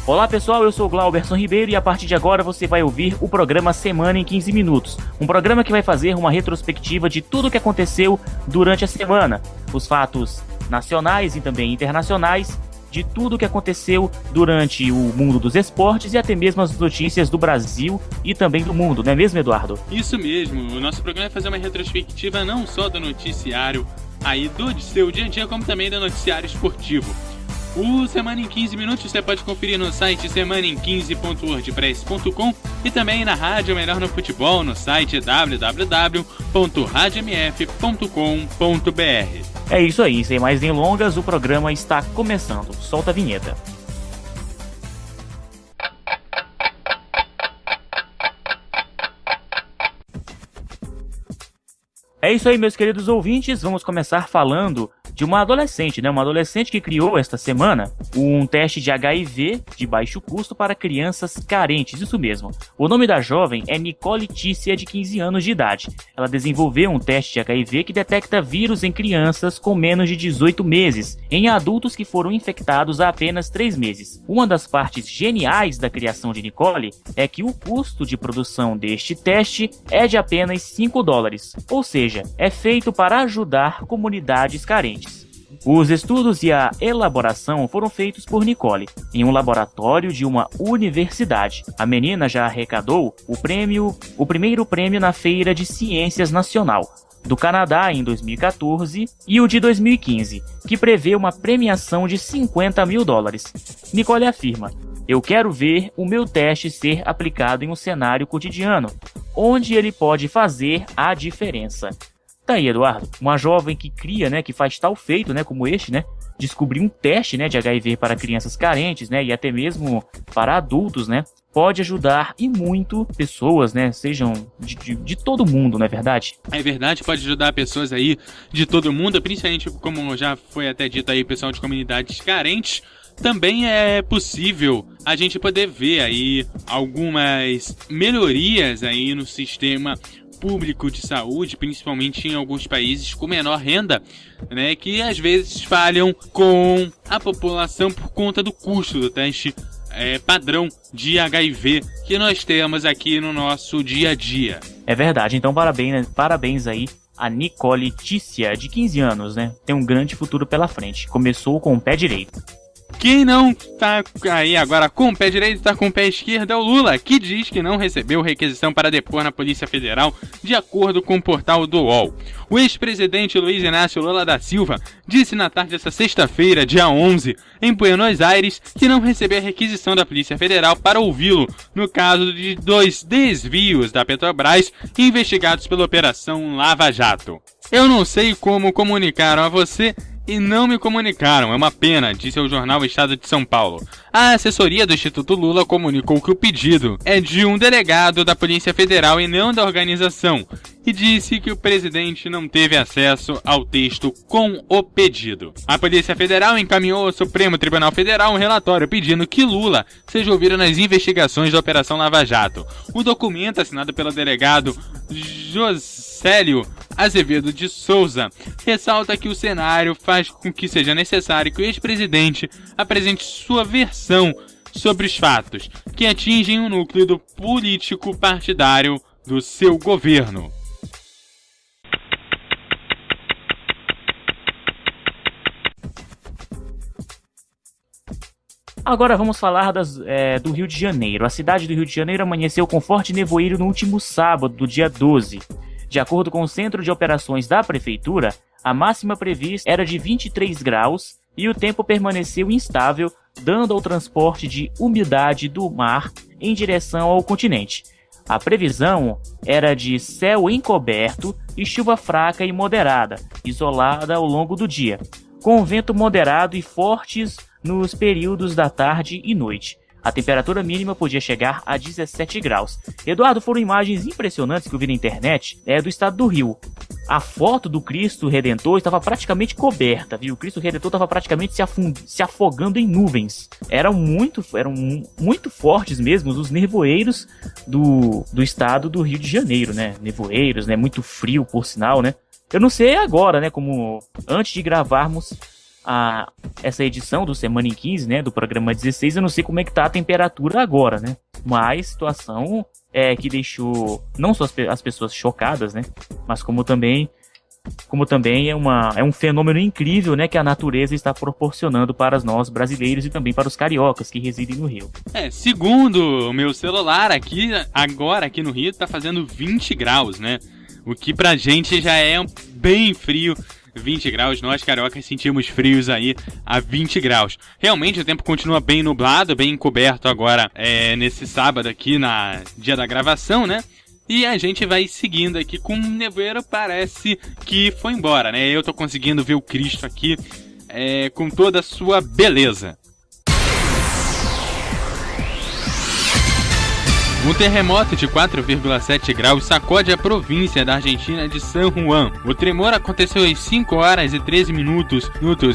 Olá pessoal, eu sou o Glauberson Ribeiro e a partir de agora você vai ouvir o programa Semana em 15 Minutos. Um programa que vai fazer uma retrospectiva de tudo o que aconteceu durante a semana. Os fatos nacionais e também internacionais, de tudo o que aconteceu durante o mundo dos esportes e até mesmo as notícias do Brasil e também do mundo, não é mesmo, Eduardo? Isso mesmo, o nosso programa vai fazer uma retrospectiva não só do noticiário aí do seu dia a dia, como também do noticiário esportivo. O Semana em 15 Minutos você pode conferir no site semanaem15.wordpress.com e também na Rádio Melhor no Futebol no site www.radiomf.com.br. É isso aí, sem mais delongas, o programa está começando. Solta a vinheta. É isso aí, meus queridos ouvintes, vamos começar falando de uma adolescente, né? Uma adolescente que criou esta semana um teste de HIV de baixo custo para crianças carentes, isso mesmo. O nome da jovem é Nicole Tícia, de 15 anos de idade. Ela desenvolveu um teste de HIV que detecta vírus em crianças com menos de 18 meses, em adultos que foram infectados há apenas 3 meses. Uma das partes geniais da criação de Nicole é que o custo de produção deste teste é de apenas $5, ou seja, é feito para ajudar comunidades carentes. Os estudos e a elaboração foram feitos por Nicole, em um laboratório de uma universidade. A menina já arrecadou o primeiro prêmio na Feira de Ciências Nacional do Canadá em 2014 e o de 2015, que prevê uma premiação de $50 mil. Nicole afirma: "Eu quero ver o meu teste ser aplicado em um cenário cotidiano, onde ele pode fazer a diferença." Tá aí, Eduardo, uma jovem que cria, né, que faz tal feito, né, como este, né, descobrir um teste, né, de HIV para crianças carentes, né, e até mesmo para adultos, né, pode ajudar e muito pessoas, né, sejam de todo mundo, não é verdade? É verdade, pode ajudar pessoas aí de todo mundo, principalmente, como já foi até dito aí, pessoal de comunidades carentes. Também é possível a gente poder ver aí algumas melhorias aí no sistema público de saúde, principalmente em alguns países com menor renda, né, que às vezes falham com a população por conta do custo do teste padrão de HIV que nós temos aqui no nosso dia a dia. É verdade, então parabéns aí a Nicole Tícia, de 15 anos, né? Tem um grande futuro pela frente. Começou com o pé direito. Quem não tá aí agora com o pé direito, tá com o pé esquerdo, é o Lula, que diz que não recebeu requisição para depor na Polícia Federal, de acordo com o portal do UOL. O ex-presidente Luiz Inácio Lula da Silva disse na tarde desta sexta-feira, dia 11, em Buenos Aires, que não recebeu a requisição da Polícia Federal para ouvi-lo no caso de 2 desvios da Petrobras investigados pela Operação Lava Jato. "Eu não sei como comunicaram a você e não me comunicaram, é uma pena", disse ao jornal Estado de São Paulo. A assessoria do Instituto Lula comunicou que o pedido é de um delegado da Polícia Federal e não da organização, e disse que o presidente não teve acesso ao texto com o pedido. A Polícia Federal encaminhou ao Supremo Tribunal Federal um relatório pedindo que Lula seja ouvido nas investigações da Operação Lava Jato. O documento, assinado pelo delegado Josélio Azevedo de Souza, ressalta que o cenário faz com que seja necessário que o ex-presidente apresente sua versão sobre os fatos que atingem o núcleo do político partidário do seu governo. Agora vamos falar do Rio de Janeiro. A cidade do Rio de Janeiro amanheceu com forte nevoeiro no último sábado, do dia 12. De acordo com o Centro de Operações da Prefeitura, a máxima prevista era de 23 graus e o tempo permaneceu instável, dando ao transporte de umidade do mar em direção ao continente. A previsão era de céu encoberto e chuva fraca e moderada, isolada ao longo do dia, com vento moderado e fortes nos períodos da tarde e noite. A temperatura mínima podia chegar a 17 graus. Eduardo, foram imagens impressionantes que eu vi na internet do estado do Rio. A foto do Cristo Redentor estava praticamente coberta, viu? O Cristo Redentor estava praticamente se afogando em nuvens. Eram muito fortes mesmo os nevoeiros do estado do Rio de Janeiro, né? Nevoeiros, né? Muito frio, por sinal, né? Eu não sei agora, né? Como antes de gravarmos essa edição do Semana em 15, né, do programa 16, eu não sei como é que tá a temperatura agora, né? Mas situação que deixou não só as pessoas chocadas, né, mas como também é um fenômeno incrível, né, que a natureza está proporcionando para nós brasileiros e também para os cariocas que residem no Rio. Segundo o meu celular aqui no Rio, tá fazendo 20 graus, né? O que pra gente já é bem frio. 20 graus, nós cariocas sentimos frios aí a 20 graus. Realmente o tempo continua bem nublado, bem encoberto agora nesse sábado aqui, dia da gravação, né? E a gente vai seguindo aqui com o nevoeiro, parece que foi embora, né? Eu tô conseguindo ver o Cristo aqui com toda a sua beleza. Um terremoto de 4,7 graus sacode a província da Argentina de San Juan. O tremor aconteceu às 5 horas e 13 minutos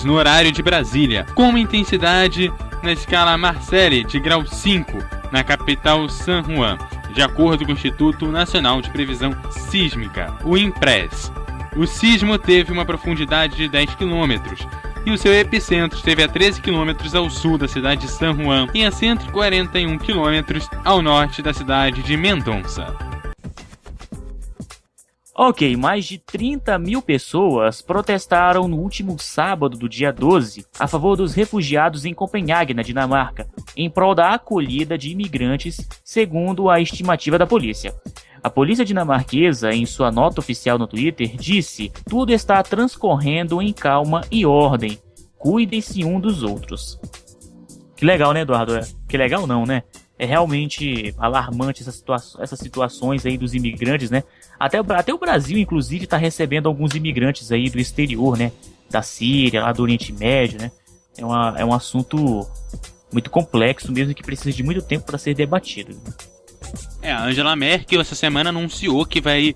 no horário de Brasília, com uma intensidade na escala Marcelli de grau 5 na capital San Juan, de acordo com o Instituto Nacional de Previsão Sísmica, o INPRES. O sismo teve uma profundidade de 10 quilômetros, e o seu epicentro esteve a 13 km ao sul da cidade de San Juan e a 141 km ao norte da cidade de Mendonça. Ok, mais de 30 mil pessoas protestaram no último sábado do dia 12 a favor dos refugiados em Copenhague, na Dinamarca, em prol da acolhida de imigrantes, segundo a estimativa da polícia. A polícia dinamarquesa, em sua nota oficial no Twitter, disse: "Tudo está transcorrendo em calma e ordem. Cuidem-se um dos outros." Que legal, né, Eduardo? Que legal não, né? É realmente alarmante essas situações aí dos imigrantes, né? Até o Brasil, inclusive, está recebendo alguns imigrantes aí do exterior, né? Da Síria, lá do Oriente Médio, né? É um assunto muito complexo mesmo, que precisa de muito tempo para ser debatido. A Angela Merkel essa semana anunciou que vai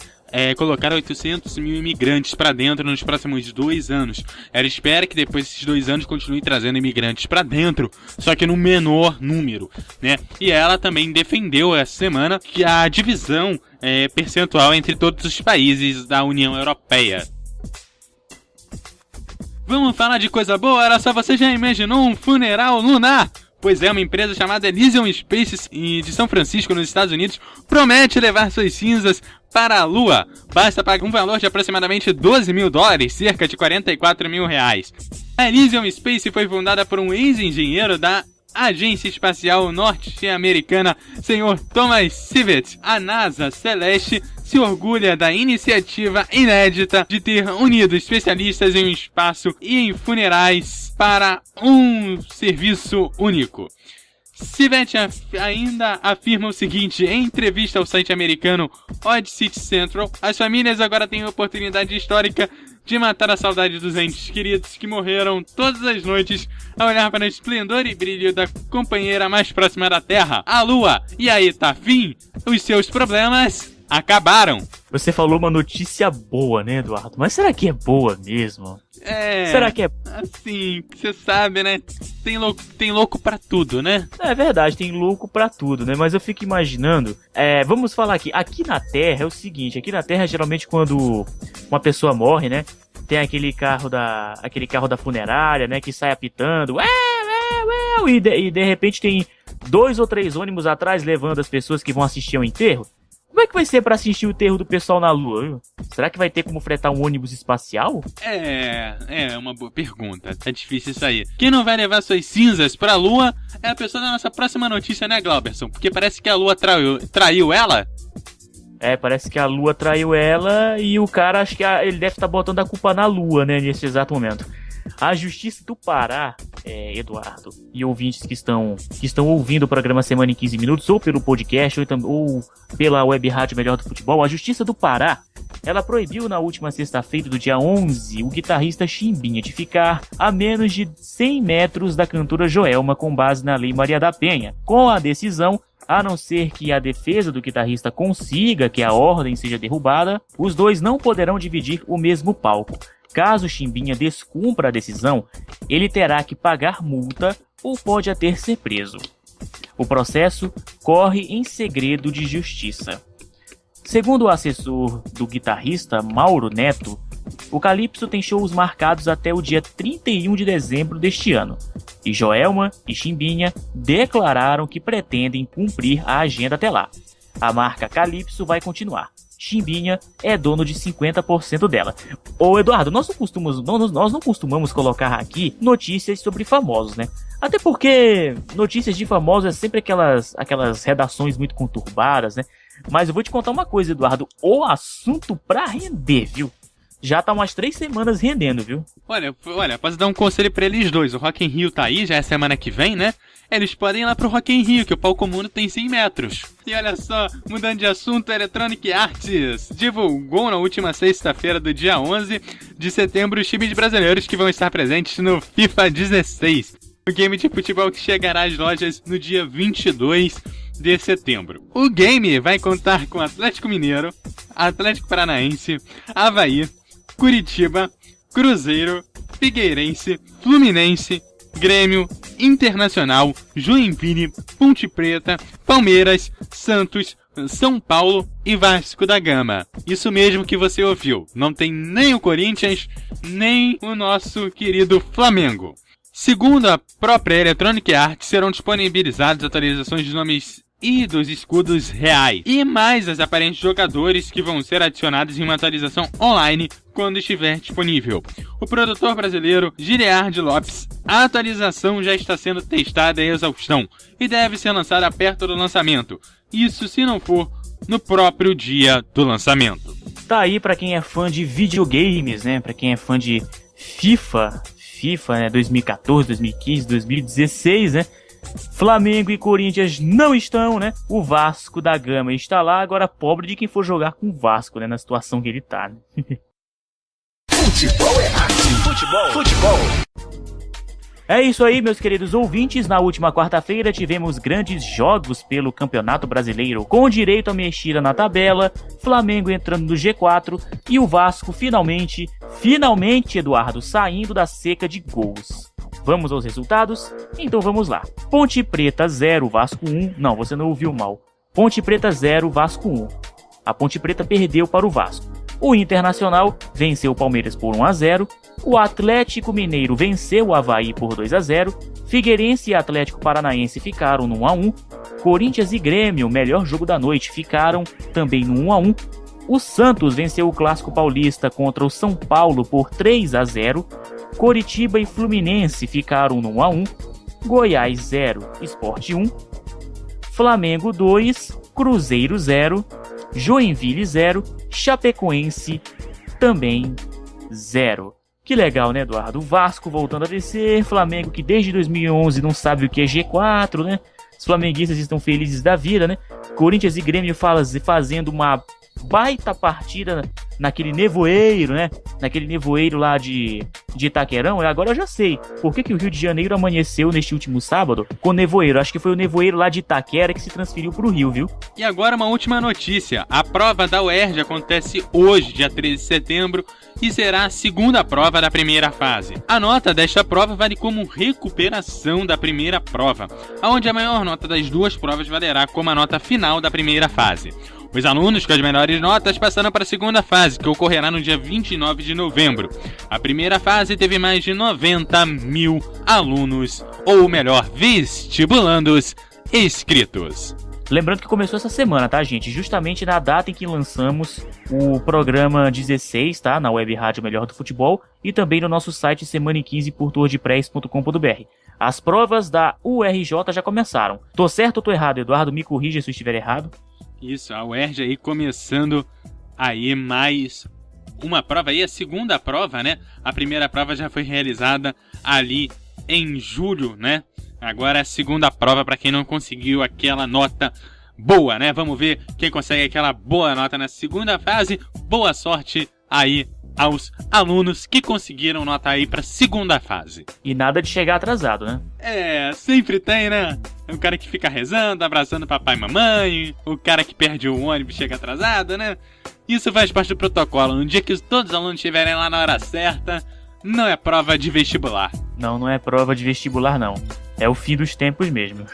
colocar 800 mil imigrantes para dentro nos próximos 2 anos. Ela espera que depois desses 2 anos continue trazendo imigrantes para dentro, só que no menor número, né? E ela também defendeu essa semana que a divisão percentual entre todos os países da União Europeia. Vamos falar de coisa boa? Olha só, você já imaginou um funeral lunar? Pois é, uma empresa chamada Elysium Space de São Francisco, nos Estados Unidos, promete levar suas cinzas para a Lua. Basta pagar um valor de aproximadamente $12 mil, cerca de R$44 mil. A Elysium Space foi fundada por um ex-engenheiro da Agência Espacial Norte-Americana, Sr. Thomas Sivet. A NASA Celeste se orgulha da iniciativa inédita de ter unido especialistas em um espaço e em funerais para um serviço único. Sivet ainda afirma o seguinte em entrevista ao site americano Odd City Central: as famílias agora têm a oportunidade histórica de matar a saudade dos entes queridos que morreram todas as noites a olhar para o esplendor e brilho da companheira mais próxima da Terra, a Lua. E aí, tá fim? Os seus problemas acabaram. Você falou uma notícia boa, né, Eduardo? Mas será que é boa mesmo? Será que é... Assim, você sabe, né? Tem louco pra tudo, né? É verdade, tem louco pra tudo, né? Mas eu fico imaginando... vamos falar aqui na Terra é o seguinte: aqui na Terra, geralmente, quando uma pessoa morre, né? Tem aquele carro da funerária, né? Que sai apitando. E de repente tem 2 ou 3 ônibus atrás levando as pessoas que vão assistir ao enterro. Como é que vai ser pra assistir o enterro do pessoal na Lua, viu? Será que vai ter como fretar um ônibus espacial? É uma boa pergunta. Tá difícil isso aí. Quem não vai levar suas cinzas pra Lua é a pessoa da nossa próxima notícia, né, Glauberson? Porque parece que a Lua traiu ela. Parece que a Lua traiu ela e o cara, acho que ele deve estar botando a culpa na Lua, né, nesse exato momento. A Justiça do Pará, Eduardo, e ouvintes que estão ouvindo o programa Semana em 15 Minutos, ou pelo podcast, ou pela web rádio Melhor do Futebol, a Justiça do Pará, ela proibiu na última sexta-feira do dia 11 o guitarrista Chimbinha de ficar a menos de 100 metros da cantora Joelma, com base na Lei Maria da Penha. Com a decisão, a não ser que a defesa do guitarrista consiga que a ordem seja derrubada, os dois não poderão dividir o mesmo palco. Caso Chimbinha descumpra a decisão, ele terá que pagar multa ou pode até ser preso. O processo corre em segredo de justiça. Segundo o assessor do guitarrista, Mauro Neto, O Calypso tem shows marcados até o dia 31 de dezembro deste ano, e Joelma e Chimbinha declararam que pretendem cumprir a agenda até lá. A marca Calypso vai continuar. Chimbinha é dono de 50% dela. Ô Eduardo, nós não costumamos colocar aqui notícias sobre famosos, né? Até porque notícias de famosos é sempre aquelas redações muito conturbadas, né? Mas eu vou te contar uma coisa, Eduardo. O assunto pra render, viu? Já tá umas 3 semanas rendendo, viu? Olha, posso dar um conselho pra eles dois. O Rock in Rio tá aí, já é semana que vem, né? Eles podem ir lá pro Rock in Rio, que o palco mundo tem 100 metros. E olha só, mudando de assunto, a Electronic Arts divulgou na última sexta-feira do dia 11 de setembro os times brasileiros que vão estar presentes no FIFA 16. O game de futebol que chegará às lojas no dia 22 de setembro. O game vai contar com Atlético Mineiro, Atlético Paranaense, Avaí, Curitiba, Cruzeiro, Figueirense, Fluminense, Grêmio, Internacional, Joinville, Ponte Preta, Palmeiras, Santos, São Paulo e Vasco da Gama. Isso mesmo que você ouviu. Não tem nem o Corinthians, nem o nosso querido Flamengo. Segundo a própria Electronic Arts, serão disponibilizadas atualizações de nomes e dos escudos reais, e mais as aparentes jogadores que vão ser adicionados em uma atualização online quando estiver disponível. O produtor brasileiro Giliard Lopes, a atualização já está sendo testada em exaustão e deve ser lançada perto do lançamento, isso se não for no próprio dia do lançamento. Tá aí pra quem é fã de videogames, né? Pra quem é fã de FIFA, né? 2014, 2015, 2016, né? Flamengo e Corinthians não estão, né? O Vasco da Gama está lá, agora pobre de quem for jogar com o Vasco, né? Na situação que ele tá, né? Futebol é arte. Futebol. É isso aí, meus queridos ouvintes. Na última quarta-feira tivemos grandes jogos pelo Campeonato Brasileiro, com direito a mexida na tabela, Flamengo entrando no G4 e o Vasco finalmente, Eduardo, saindo da seca de gols. Vamos aos resultados? Então vamos lá. Ponte Preta 0, Vasco 1. Não, você não ouviu mal. Ponte Preta 0, Vasco 1. A Ponte Preta perdeu para o Vasco. O Internacional venceu o Palmeiras por 1-0. O Atlético Mineiro venceu o Avaí por 2-0. Figueirense e Atlético Paranaense ficaram no 1-1. Corinthians e Grêmio, melhor jogo da noite, ficaram também no 1-1. O Santos venceu o Clássico Paulista contra o São Paulo por 3-0. Coritiba e Fluminense ficaram no 1-1, Goiás 0, Sport 1, Flamengo 2, Cruzeiro 0, Joinville 0, Chapecoense também 0. Que legal, né, Eduardo? O Vasco voltando a descer, Flamengo que desde 2011 não sabe o que é G4, né? Os flamenguistas estão felizes da vida, né? Corinthians e Grêmio fazendo uma baita partida naquele nevoeiro, né? Naquele nevoeiro lá de Itaquerão. Agora eu já sei por que o Rio de Janeiro amanheceu neste último sábado com nevoeiro. Acho que foi o nevoeiro lá de Itaquera que se transferiu pro Rio, viu? E agora uma última notícia. A prova da UERJ acontece hoje, dia 13 de setembro, e será a segunda prova da primeira fase. A nota desta prova vale como recuperação da primeira prova, onde a maior nota das duas provas valerá como a nota final da primeira fase. Os alunos com as melhores notas passaram para a segunda fase, que ocorrerá no dia 29 de novembro. A primeira fase teve mais de 90 mil alunos, ou melhor, vestibulandos inscritos. Lembrando que começou essa semana, tá, gente? Justamente na data em que lançamos o programa 16, tá? Na Web Rádio Melhor do Futebol e também no nosso site semana15.wordpress.com.br. As provas da URJ já começaram. Tô certo ou tô errado, Eduardo? Me corrija se eu estiver errado. Isso, a UERJ aí começando aí mais uma prova aí, a segunda prova, né? A primeira prova já foi realizada ali em julho, né? Agora a segunda prova para quem não conseguiu aquela nota boa, né? Vamos ver quem consegue aquela boa nota na segunda fase. Boa sorte aí aos alunos que conseguiram nota aí para segunda fase. E nada de chegar atrasado, né? É, sempre tem, né? O cara que fica rezando, abraçando papai e mamãe, o cara que perde o ônibus e chega atrasado, né? Isso faz parte do protocolo. No dia que todos os alunos estiverem lá na hora certa, não é prova de vestibular. Não é prova de vestibular, não. É o fim dos tempos mesmo.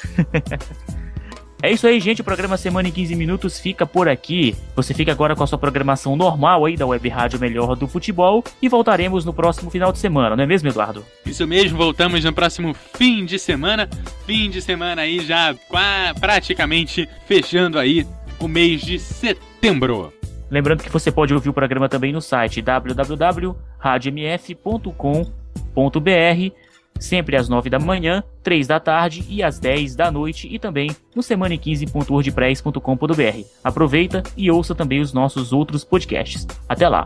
É isso aí, gente, o programa Semana em 15 Minutos fica por aqui. Você fica agora com a sua programação normal aí da Web Rádio Melhor do Futebol e voltaremos no próximo final de semana, não é mesmo, Eduardo? Isso mesmo, voltamos no próximo fim de semana aí já praticamente fechando aí o mês de setembro. Lembrando que você pode ouvir o programa também no site www.radiomf.com.br, sempre às 9 da manhã, 3 da tarde e às 10 da noite, e também no semana15.wordpress.com.br. Aproveita e ouça também os nossos outros podcasts. Até lá!